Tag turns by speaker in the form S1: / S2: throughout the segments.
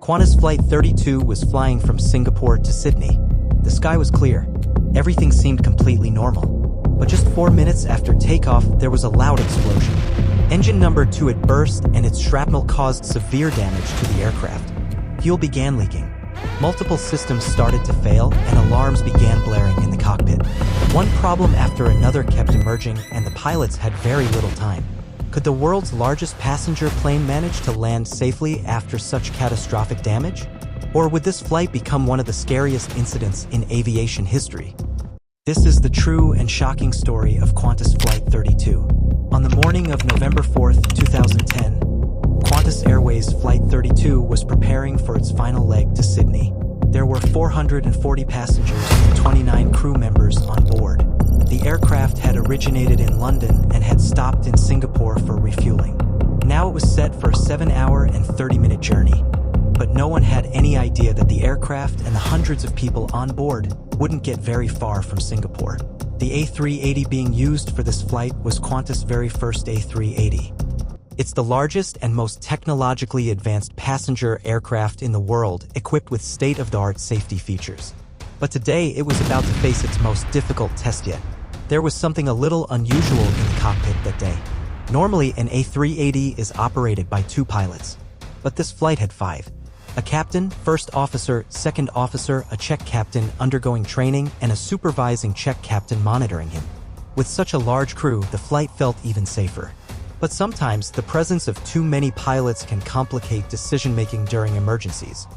S1: Qantas Flight 32 was flying from Singapore to Sydney. The sky was clear. Everything seemed completely normal. But just 4 minutes after takeoff, there was a loud explosion. Engine number 2 had burst, and its shrapnel caused severe damage to the aircraft. Fuel began leaking. Multiple systems started to fail, and alarms began blaring in the cockpit. One problem after another kept emerging, and the pilots had very little time. Could the world's largest passenger plane manage to land safely after such catastrophic damage? Or would this flight become one of the scariest incidents in aviation history? This is the true and shocking story of Qantas Flight 32. On the morning of November 4, 2010, Qantas Airways Flight 32 was preparing for its final leg to Sydney. There were 440 passengers and 29 crew members on board. The aircraft had originated in London and had stopped in Singapore for refueling. Now it was set for a 7-hour and 30-minute journey. But no one had any idea that the aircraft and the hundreds of people on board wouldn't get very far from Singapore. The A380 being used for this flight was Qantas' very first A380. It's the largest and most technologically advanced passenger aircraft in the world, equipped with state-of-the-art safety features. But today, it was about to face its most difficult test yet. There was something a little unusual in the cockpit that day. Normally, an A380 is operated by 2 pilots, but this flight had 5. A captain, first officer, second officer, a check captain undergoing training, and a supervising check captain monitoring him. With such a large crew, the flight felt even safer. But sometimes, the presence of too many pilots can complicate decision-making during emergencies.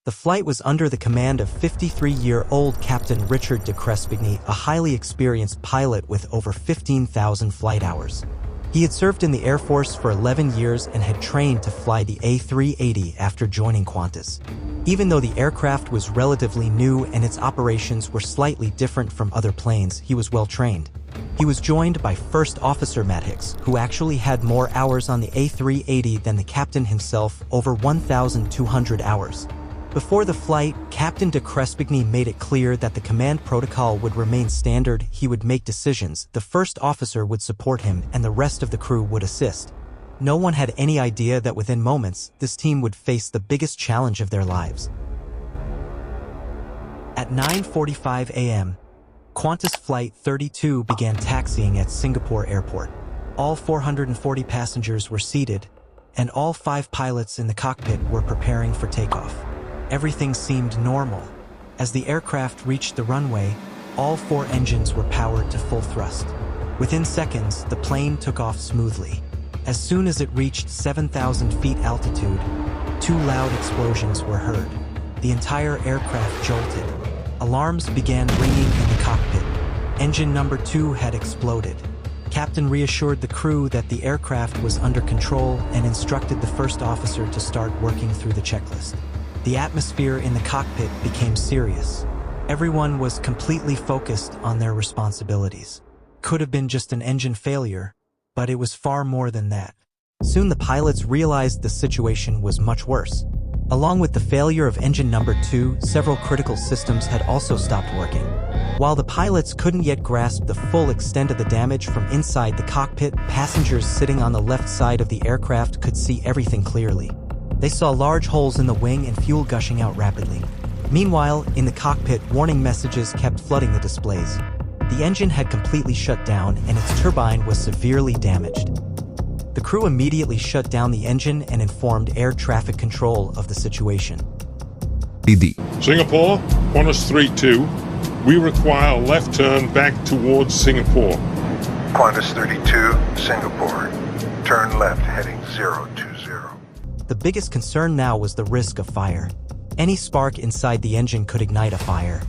S1: The flight was under the command of 53-year-old Captain Richard de Crespigny, a highly experienced pilot with over 15,000 flight hours. He had served in the Air Force for 11 years and had trained to fly the A380 after joining Qantas. Even though the aircraft was relatively new and its operations were slightly different from other planes, he was well trained. He was joined by First Officer Matt Hicks, who actually had more hours on the A380 than the captain himself, over 1,200 hours. Before the flight, Captain de Crespigny made it clear that the command protocol would remain standard. He would make decisions, the first officer would support him, and the rest of the crew would assist. No one had any idea that within moments, this team would face the biggest challenge of their lives. At 9:45 a.m., Qantas Flight 32 began taxiing at Singapore Airport. All 440 passengers were seated, and all 5 pilots in the cockpit were preparing for takeoff. Everything seemed normal. As the aircraft reached the runway, all 4 engines were powered to full thrust. Within seconds, the plane took off smoothly. As soon as it reached 7,000 feet altitude, 2 loud explosions were heard. The entire aircraft jolted. Alarms began ringing in the cockpit. Engine number 2 had exploded. Captain reassured the crew that the aircraft was under control and instructed the first officer to start working through the checklist. The atmosphere in the cockpit became serious. Everyone was completely focused on their responsibilities. Could have been just an engine failure, but it was far more than that. Soon the pilots realized the situation was much worse. Along with the failure of engine number 2, several critical systems had also stopped working. While the pilots couldn't yet grasp the full extent of the damage from inside the cockpit, passengers sitting on the left side of the aircraft could see everything clearly. They saw large holes in the wing and fuel gushing out rapidly. Meanwhile, in the cockpit, warning messages kept flooding the displays. The engine had completely shut down and its turbine was severely damaged. The crew immediately shut down the engine and informed air traffic control of the situation.
S2: Singapore, Qantas 32, we require a left turn back towards Singapore.
S3: Qantas 32, Singapore, turn left heading 020.
S1: The biggest concern now was the risk of fire. Any spark inside the engine could ignite a fire.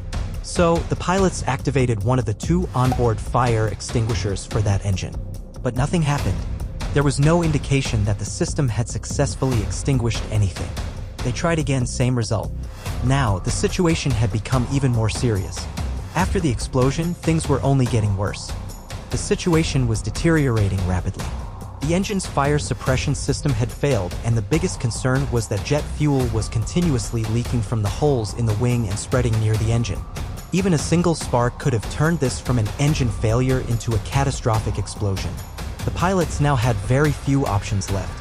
S1: So, the pilots activated one of the 2 onboard fire extinguishers for that engine. But nothing happened. There was no indication that the system had successfully extinguished anything. They tried again, same result. Now, the situation had become even more serious. After the explosion, things were only getting worse. The situation was deteriorating rapidly. The engine's fire suppression system had failed, and the biggest concern was that jet fuel was continuously leaking from the holes in the wing and spreading near the engine. Even a single spark could have turned this from an engine failure into a catastrophic explosion. The pilots now had very few options left.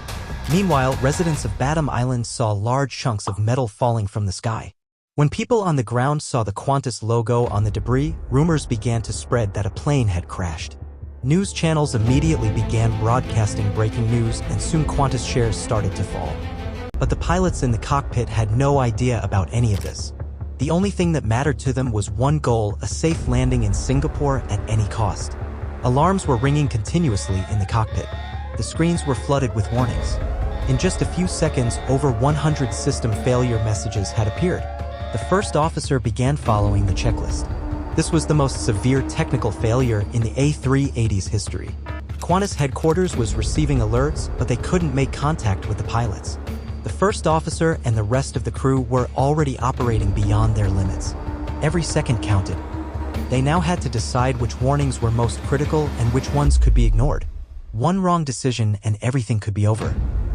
S1: Meanwhile, residents of Batam Island saw large chunks of metal falling from the sky. When people on the ground saw the Qantas logo on the debris, rumors began to spread that a plane had crashed. News channels immediately began broadcasting breaking news, and soon Qantas shares started to fall. But the pilots in the cockpit had no idea about any of this. The only thing that mattered to them was one goal: a safe landing in Singapore at any cost. Alarms were ringing continuously in the cockpit. The screens were flooded with warnings. In just a few seconds, over 100 system failure messages had appeared. The first officer began following the checklist. This was the most severe technical failure in the A380's history. Qantas headquarters was receiving alerts, but they couldn't make contact with the pilots. The first officer and the rest of the crew were already operating beyond their limits. Every second counted. They now had to decide which warnings were most critical and which ones could be ignored. One wrong decision and everything could be over.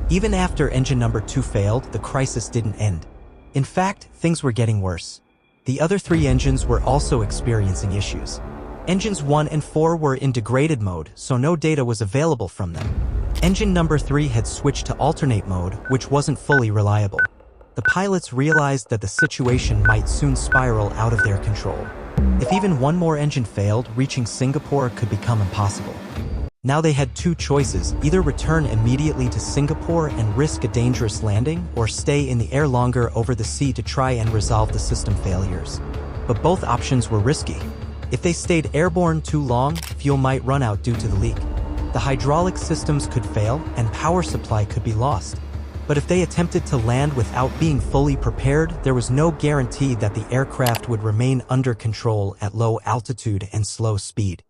S1: Even after engine number 2 failed, the crisis didn't end. In fact, things were getting worse. The other 3 engines were also experiencing issues. Engines 1 and 4 were in degraded mode, so no data was available from them. Engine number 3 had switched to alternate mode, which wasn't fully reliable. The pilots realized that the situation might soon spiral out of their control. If even one more engine failed, reaching Singapore could become impossible. Now they had 2 choices: either return immediately to Singapore and risk a dangerous landing, or stay in the air longer over the sea to try and resolve the system failures. But both options were risky. If they stayed airborne too long, fuel might run out due to the leak. The hydraulic systems could fail, and power supply could be lost. But if they attempted to land without being fully prepared, there was no guarantee that the aircraft would remain under control at low altitude and slow speed.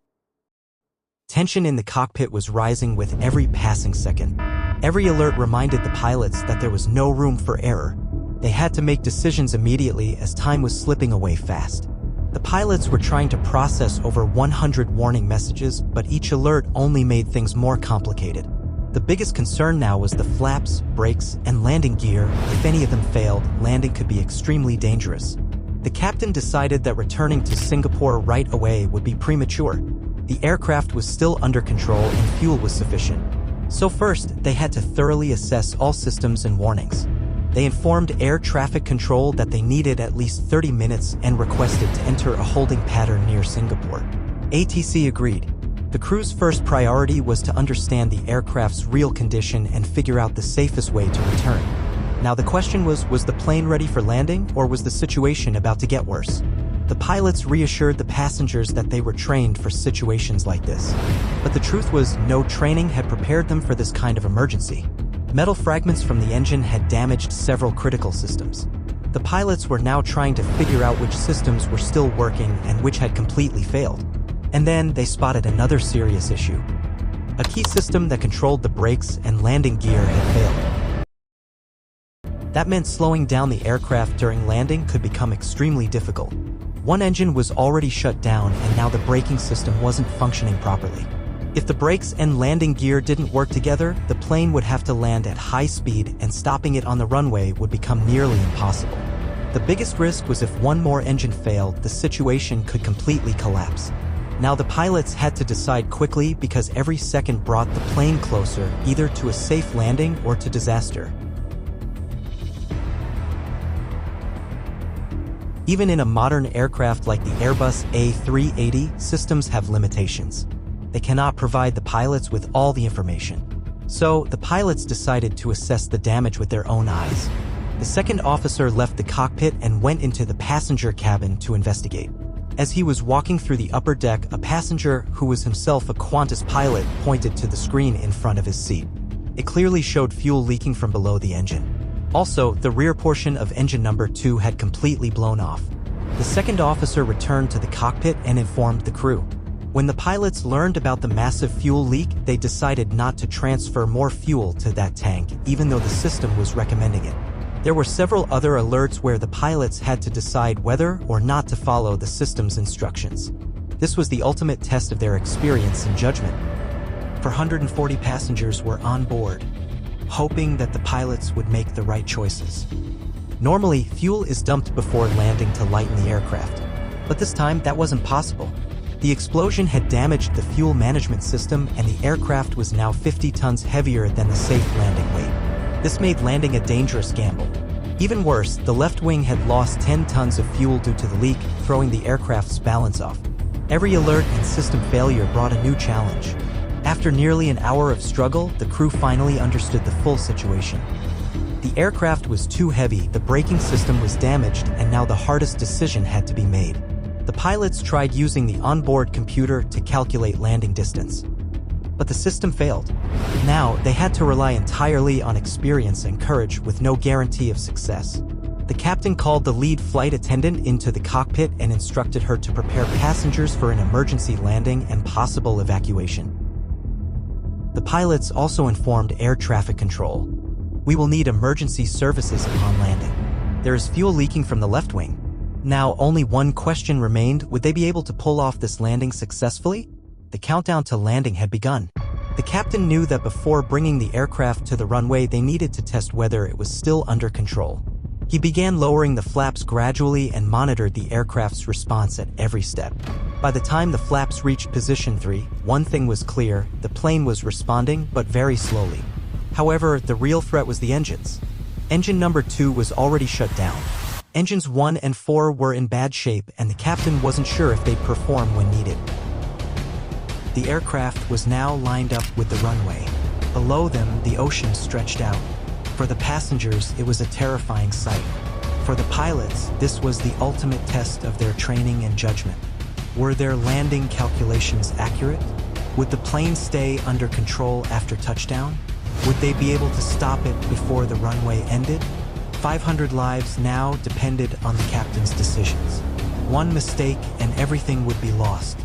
S1: Tension in the cockpit was rising with every passing second. Every alert reminded the pilots that there was no room for error. They had to make decisions immediately as time was slipping away fast. The pilots were trying to process over 100 warning messages, but each alert only made things more complicated. The biggest concern now was the flaps, brakes, and landing gear. If any of them failed, landing could be extremely dangerous. The captain decided that returning to Singapore right away would be premature. The aircraft was still under control and fuel was sufficient. So first, they had to thoroughly assess all systems and warnings. They informed air traffic control that they needed at least 30 minutes and requested to enter a holding pattern near Singapore. ATC agreed. The crew's first priority was to understand the aircraft's real condition and figure out the safest way to return. Now the question was the plane ready for landing, or was the situation about to get worse? The pilots reassured the passengers that they were trained for situations like this. But the truth was, no training had prepared them for this kind of emergency. Metal fragments from the engine had damaged several critical systems. The pilots were now trying to figure out which systems were still working and which had completely failed. And then they spotted another serious issue. A key system that controlled the brakes and landing gear had failed. That meant slowing down the aircraft during landing could become extremely difficult. One engine was already shut down, and now the braking system wasn't functioning properly. If the brakes and landing gear didn't work together, the plane would have to land at high speed, and stopping it on the runway would become nearly impossible. The biggest risk was if one more engine failed, the situation could completely collapse. Now the pilots had to decide quickly, because every second brought the plane closer, either to a safe landing or to disaster. Even in a modern aircraft like the Airbus A380, systems have limitations. They cannot provide the pilots with all the information. So, the pilots decided to assess the damage with their own eyes. The second officer left the cockpit and went into the passenger cabin to investigate. As he was walking through the upper deck, a passenger, who was himself a Qantas pilot, pointed to the screen in front of his seat. It clearly showed fuel leaking from below the engine. Also, the rear portion of engine number 2 had completely blown off. The second officer returned to the cockpit and informed the crew. When the pilots learned about the massive fuel leak, they decided not to transfer more fuel to that tank, even though the system was recommending it. There were several other alerts where the pilots had to decide whether or not to follow the system's instructions. This was the ultimate test of their experience and judgment. 440 passengers were on board, hoping that the pilots would make the right choices. Normally, fuel is dumped before landing to lighten the aircraft. But this time, that wasn't possible. The explosion had damaged the fuel management system, and the aircraft was now 50 tons heavier than the safe landing weight. This made landing a dangerous gamble. Even worse, the left wing had lost 10 tons of fuel due to the leak, throwing the aircraft's balance off. Every alert and system failure brought a new challenge. After nearly an hour of struggle, the crew finally understood the full situation. The aircraft was too heavy, the braking system was damaged, and now the hardest decision had to be made. The pilots tried using the onboard computer to calculate landing distance. But the system failed. Now, they had to rely entirely on experience and courage with no guarantee of success. The captain called the lead flight attendant into the cockpit and instructed her to prepare passengers for an emergency landing and possible evacuation. The pilots also informed air traffic control. "We will need emergency services upon landing. There is fuel leaking from the left wing." Now, only one question remained: would they be able to pull off this landing successfully? The countdown to landing had begun. The captain knew that before bringing the aircraft to the runway, they needed to test whether it was still under control. He began lowering the flaps gradually and monitored the aircraft's response at every step. By the time the flaps reached position 3, one thing was clear: the plane was responding, but very slowly. However, the real threat was the engines. Engine number 2 was already shut down. Engines 1 and 4 were in bad shape, and the captain wasn't sure if they'd perform when needed. The aircraft was now lined up with the runway. Below them, the ocean stretched out. For the passengers, it was a terrifying sight. For the pilots, this was the ultimate test of their training and judgment. Were their landing calculations accurate? Would the plane stay under control after touchdown? Would they be able to stop it before the runway ended? 500 lives now depended on the captain's decisions. One mistake and everything would be lost.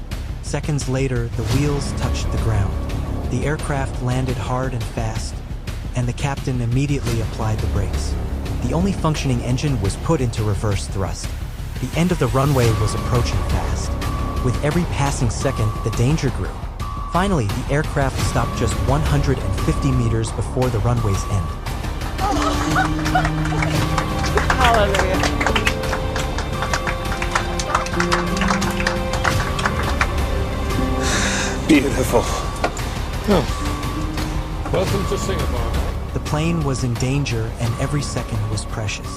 S1: Seconds later, the wheels touched the ground. The aircraft landed hard and fast, and the captain immediately applied the brakes. The only functioning engine was put into reverse thrust. The end of the runway was approaching fast. With every passing second, the danger grew. Finally, the aircraft stopped just 150 meters before the runway's end.
S4: Hallelujah.
S5: Beautiful.
S2: Oh. Welcome to Singapore.
S1: The plane was in danger and every second was precious.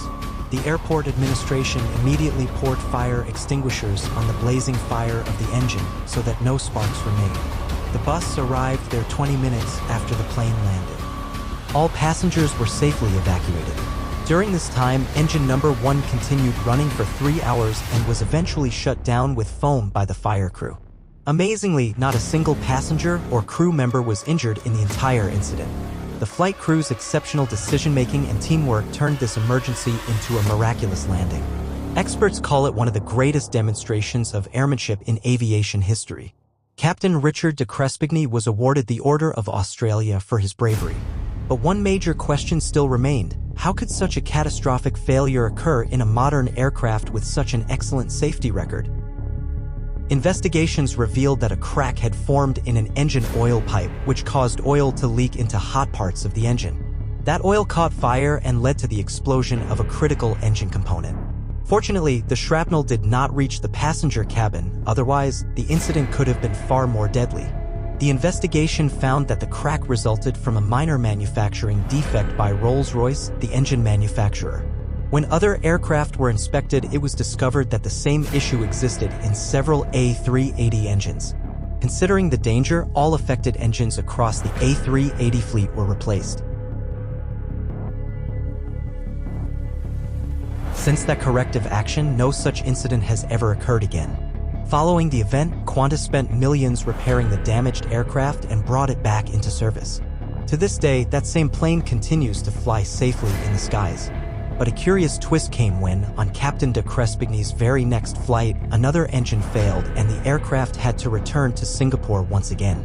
S1: The airport administration immediately poured fire extinguishers on the blazing fire of the engine so that no sparks were made. The bus arrived there 20 minutes after the plane landed. All passengers were safely evacuated. During this time, engine number 1 continued running for 3 hours and was eventually shut down with foam by the fire crew. Amazingly, not a single passenger or crew member was injured in the entire incident. The flight crew's exceptional decision-making and teamwork turned this emergency into a miraculous landing. Experts call it one of the greatest demonstrations of airmanship in aviation history. Captain Richard de Crespigny was awarded the Order of Australia for his bravery. But one major question still remained: how could such a catastrophic failure occur in a modern aircraft with such an excellent safety record? Investigations revealed that a crack had formed in an engine oil pipe, which caused oil to leak into hot parts of the engine. That oil caught fire and led to the explosion of a critical engine component. Fortunately, the shrapnel did not reach the passenger cabin, otherwise, the incident could have been far more deadly. The investigation found that the crack resulted from a minor manufacturing defect by Rolls-Royce, the engine manufacturer. When other aircraft were inspected, it was discovered that the same issue existed in several A380 engines. Considering the danger, all affected engines across the A380 fleet were replaced. Since that corrective action, no such incident has ever occurred again. Following the event, Qantas spent millions repairing the damaged aircraft and brought it back into service. To this day, that same plane continues to fly safely in the skies. But a curious twist came when, on Captain de Crespigny's very next flight, another engine failed and the aircraft had to return to Singapore once again.